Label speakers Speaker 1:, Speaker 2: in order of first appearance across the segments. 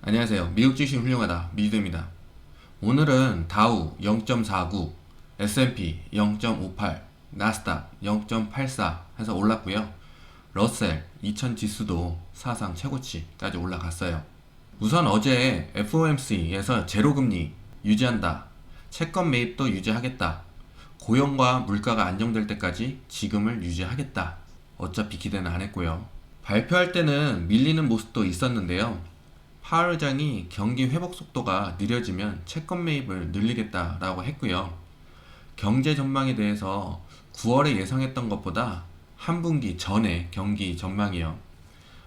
Speaker 1: 안녕하세요. 미국 주식 훌륭하다 미주입니다. 오늘은 다우 0.49, S&P 0.58, 나스닥 0.84 해서 올랐고요. 러셀 2000 지수도 사상 최고치까지 올라갔어요. 우선 어제 FOMC에서 제로금리 유지한다, 채권 매입도 유지하겠다, 고용과 물가가 안정될 때까지 지금을 유지하겠다, 어차피 기대는 안 했고요. 발표할 때는 밀리는 모습도 있었는데요. 파월 의장이 경기 회복 속도가 느려지면 채권 매입을 늘리겠다라고 했고요. 경제 전망에 대해서 9월에 예상했던 것보다 한 분기 전에 경기 전망이요.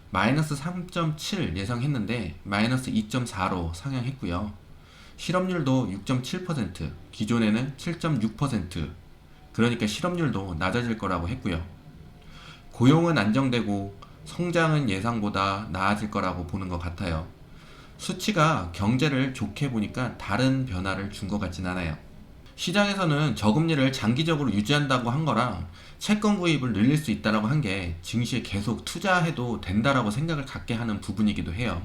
Speaker 1: 마이너스 3.7 예상했는데 마이너스 2.4로 상향했고요. 실업률도 6.7%, 기존에는 7.6%, 그러니까 실업률도 낮아질 거라고 했고요. 고용은 안정되고 성장은 예상보다 나아질 거라고 보는 것 같아요. 수치가 경제를 좋게 보니까 다른 변화를 준 것 같진 않아요. 시장에서는 저금리를 장기적으로 유지한다고 한 거랑 채권 구입을 늘릴 수 있다고 한 게 증시에 계속 투자해도 된다라고 생각을 갖게 하는 부분이기도 해요.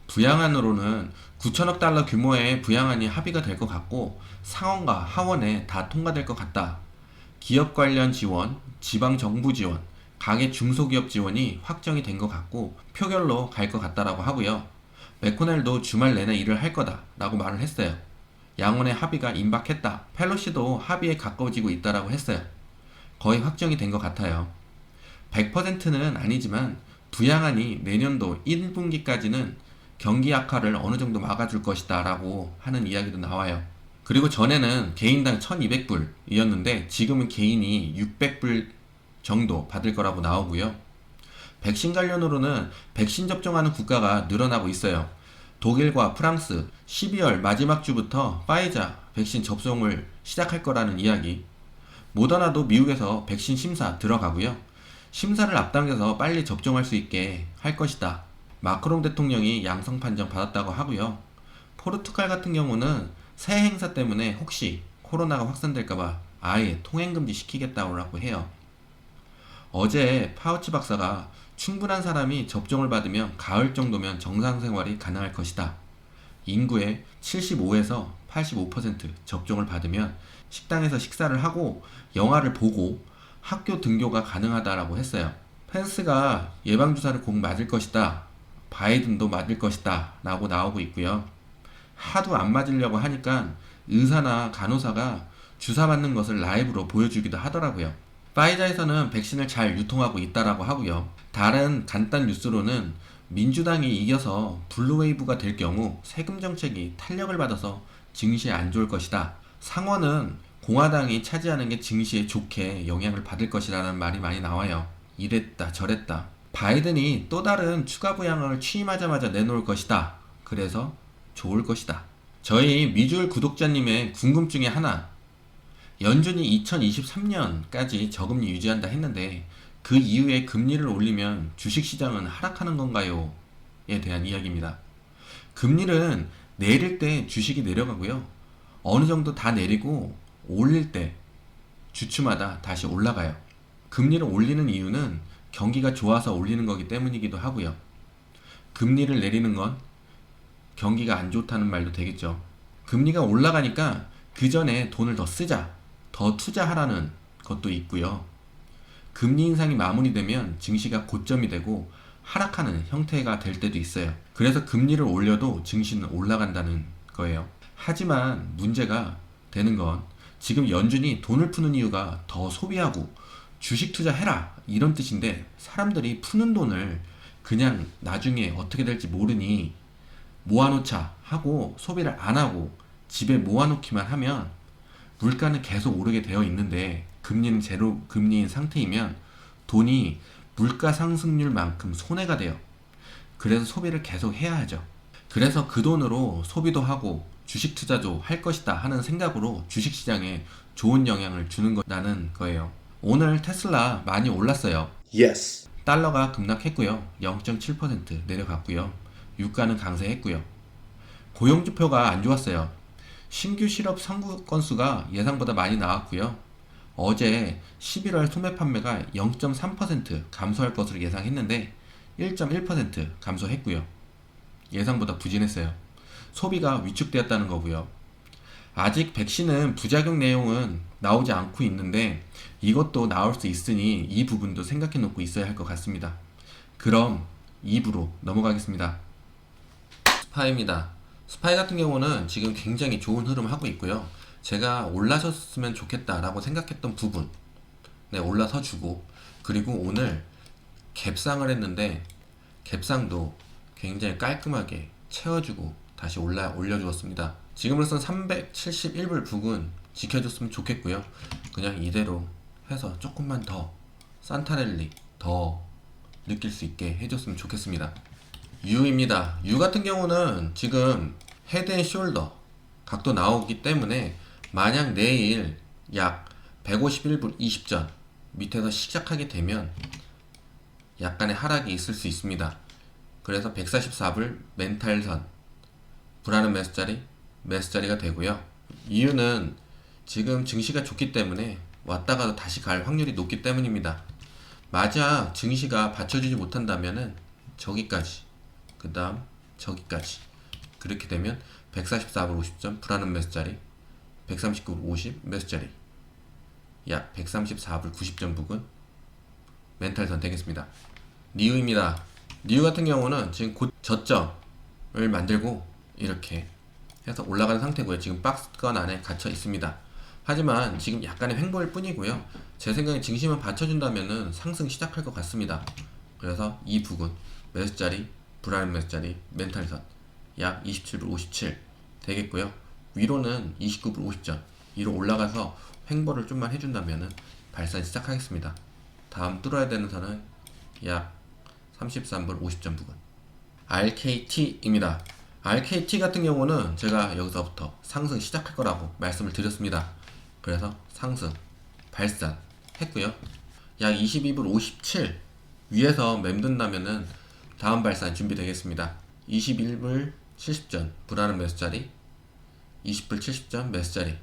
Speaker 1: 부양안으로는 9천억 달러 규모의 부양안이 합의가 될 것 같고 상원과 하원에 다 통과될 것 같다. 기업 관련 지원, 지방 정부 지원, 가계 중소기업 지원이 확정이 된 것 같고 표결로 갈 것 같다라고 하고요. 맥코넬도 주말 내내 일을 할 거다 라고 말을 했어요. 양원의 합의가 임박했다. 펠로시도 합의에 가까워지고 있다라고 했어요. 거의 확정이 된 것 같아요. 100%는 아니지만 부양안이 내년도 1분기까지는 경기 악화를 어느 정도 막아줄 것이다 라고 하는 이야기도 나와요. 그리고 전에는 개인당 1200불이었는데 지금은 개인이 600불 정도 받을 거라고 나오고요. 백신 관련으로는 백신 접종하는 국가가 늘어나고 있어요. 독일과 프랑스 12월 마지막 주부터 파이자 백신 접종을 시작할 거라는 이야기. 모더나도 미국에서 백신 심사 들어가고요. 심사를 앞당겨서 빨리 접종할 수 있게 할 것이다. 마크롱 대통령이 양성 판정 받았다고 하고요. 포르투갈 같은 경우는 새해 행사 때문에 혹시 코로나가 확산될까봐 아예 통행금지 시키겠다고 해요. 어제 파우치 박사가 충분한 사람이 접종을 받으면 가을 정도면 정상 생활이 가능할 것이다. 인구의 75에서 85% 접종을 받으면 식당에서 식사를 하고 영화를 보고 학교 등교가 가능하다라고 했어요. 펜스가 예방주사를 꼭 맞을 것이다. 바이든도 맞을 것이다. 라고 나오고 있고요. 하도 안 맞으려고 하니까 의사나 간호사가 주사 맞는 것을 라이브로 보여주기도 하더라고요. 파이자에서는 백신을 잘 유통하고 있다라고 하고요. 다른 간단 뉴스로는 민주당이 이겨서 블루웨이브가 될 경우 세금 정책이 탄력을 받아서 증시에 안 좋을 것이다. 상원은 공화당이 차지하는 게 증시에 좋게 영향을 받을 것이라는 말이 많이 나와요. 이랬다 저랬다. 바이든이 또 다른 추가 부양을 취임하자마자 내놓을 것이다. 그래서 좋을 것이다. 저희 미주얼 구독자님의 궁금증이 하나, 연준이 2023년까지 저금리 유지한다 했는데 그 이후에 금리를 올리면 주식시장은 하락하는 건가요? 에 대한 이야기입니다. 금리는 내릴 때 주식이 내려가고요. 어느 정도 다 내리고 올릴 때 주춤하다 다시 올라가요. 금리를 올리는 이유는 경기가 좋아서 올리는 거기 때문이기도 하고요. 금리를 내리는 건 경기가 안 좋다는 말도 되겠죠. 금리가 올라가니까 그 전에 돈을 더 쓰자, 더 투자하라는 것도 있고요. 금리 인상이 마무리되면 증시가 고점이 되고 하락하는 형태가 될 때도 있어요. 그래서 금리를 올려도 증시는 올라간다는 거예요. 하지만 문제가 되는 건 지금 연준이 돈을 푸는 이유가 더 소비하고 주식 투자해라 이런 뜻인데, 사람들이 푸는 돈을 그냥 나중에 어떻게 될지 모르니 모아놓자 하고 소비를 안 하고 집에 모아놓기만 하면 물가는 계속 오르게 되어 있는데 금리는 제로 금리인 상태이면 돈이 물가 상승률만큼 손해가 돼요. 그래서 소비를 계속 해야 하죠. 그래서 그 돈으로 소비도 하고 주식 투자도 할 것이다 하는 생각으로 주식시장에 좋은 영향을 주는 거라는 거예요. 오늘 테슬라 많이 올랐어요.
Speaker 2: Yes.
Speaker 1: 달러가 급락했고요. 0.7% 내려갔고요. 유가는 강세했고요. 고용지표가 안 좋았어요. 신규 실업 선고 건수가 예상보다 많이 나왔고요. 어제 11월 소매 판매가 0.3% 감소할 것으로 예상했는데 1.1% 감소했고요. 예상보다 부진했어요. 소비가 위축되었다는 거고요. 아직 백신은 부작용 내용은 나오지 않고 있는데 이것도 나올 수 있으니 이 부분도 생각해 놓고 있어야 할 것 같습니다. 그럼 2부로 넘어가겠습니다. 스파이입니다. 스파이 같은 경우는 지금 굉장히 좋은 흐름 하고 있고요. 제가 올라섰으면 좋겠다라고 생각했던 부분, 네, 올라서 주고, 그리고 오늘 갭상을 했는데 갭상도 굉장히 깔끔하게 채워주고 다시 올려주었습니다. 지금으로선 371불 부근 지켜줬으면 좋겠고요. 그냥 이대로 해서 조금만 더 산타랠리 더 느낄 수 있게 해줬으면 좋겠습니다. U입니다. U 같은 경우는 지금 헤드앤숄더 각도 나오기 때문에 만약 내일 약 151불 20전 밑에서 시작하게 되면 약간의 하락이 있을 수 있습니다. 그래서 144불 멘탈선 불하는 매수자리가 되고요. 이유는 지금 증시가 좋기 때문에 왔다가도 다시 갈 확률이 높기 때문입니다. 만약 증시가 받쳐주지 못한다면은 저기까지, 그 다음 저기까지, 그렇게 되면 144불 50점 불하는 매수자리, 139불 50 매수자리, 약 134불 90점 부근 멘탈선 되겠습니다. 니우입니다. 니우 같은 경우는 지금 곧 저점을 만들고 이렇게 해서 올라가는 상태고요. 지금 박스권 안에 갇혀 있습니다. 하지만 지금 약간의 횡보일 뿐이고요. 제 생각에 증시만 받쳐준다면은 상승 시작할 것 같습니다. 그래서 이 부분 매수자리, 불안한 매수자리, 멘탈선 약 27불 57 되겠고요. 위로는 29불 50점 위로 올라가서 횡보를 좀만 해준다면은 발산 시작하겠습니다. 다음 뚫어야 되는 선은 약 33불 50점 부근 RKT입니다. RKT 같은 경우는 제가 여기서부터 상승 시작할 거라고 말씀을 드렸습니다. 그래서 상승 발산 했고요. 약 22불 57 위에서 맴돈다면은 다음 발산 준비되겠습니다. 21불 70전 불하는 매수자리, 20불 70전 매수자리,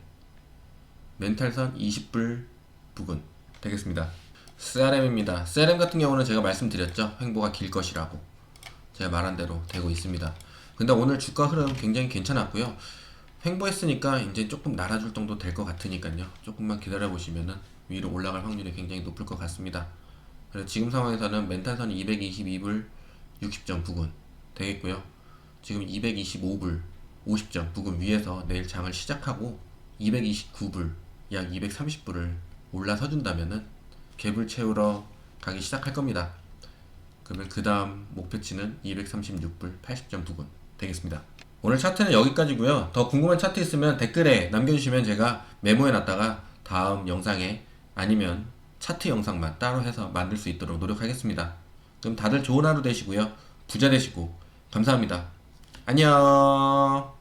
Speaker 1: 멘탈선 20불 부근 되겠습니다. CRM입니다. CRM 같은 경우는 제가 말씀드렸죠. 횡보가 길 것이라고. 제가 말한 대로 되고 있습니다. 근데 오늘 주가 흐름 굉장히 괜찮았고요. 횡보했으니까 이제 조금 날아줄 정도 될 것 같으니까요. 조금만 기다려 보시면은 위로 올라갈 확률이 굉장히 높을 것 같습니다. 그래서 지금 상황에서는 멘탈선이 222불 60점 부근 되겠고요. 지금 225불 50점 부근 위에서 내일 장을 시작하고 229불 약 230불을 올라서 준다면은 갭을 채우러 가기 시작할 겁니다. 그러면 그 다음 목표치는 236불 80점 부근 되겠습니다. 오늘 차트는 여기까지고요. 더 궁금한 차트 있으면 댓글에 남겨주시면 제가 메모해 놨다가 다음 영상에 아니면 차트 영상만 따로 해서 만들 수 있도록 노력하겠습니다. 그럼 다들 좋은 하루 되시고요. 부자 되시고 감사합니다. 안녕.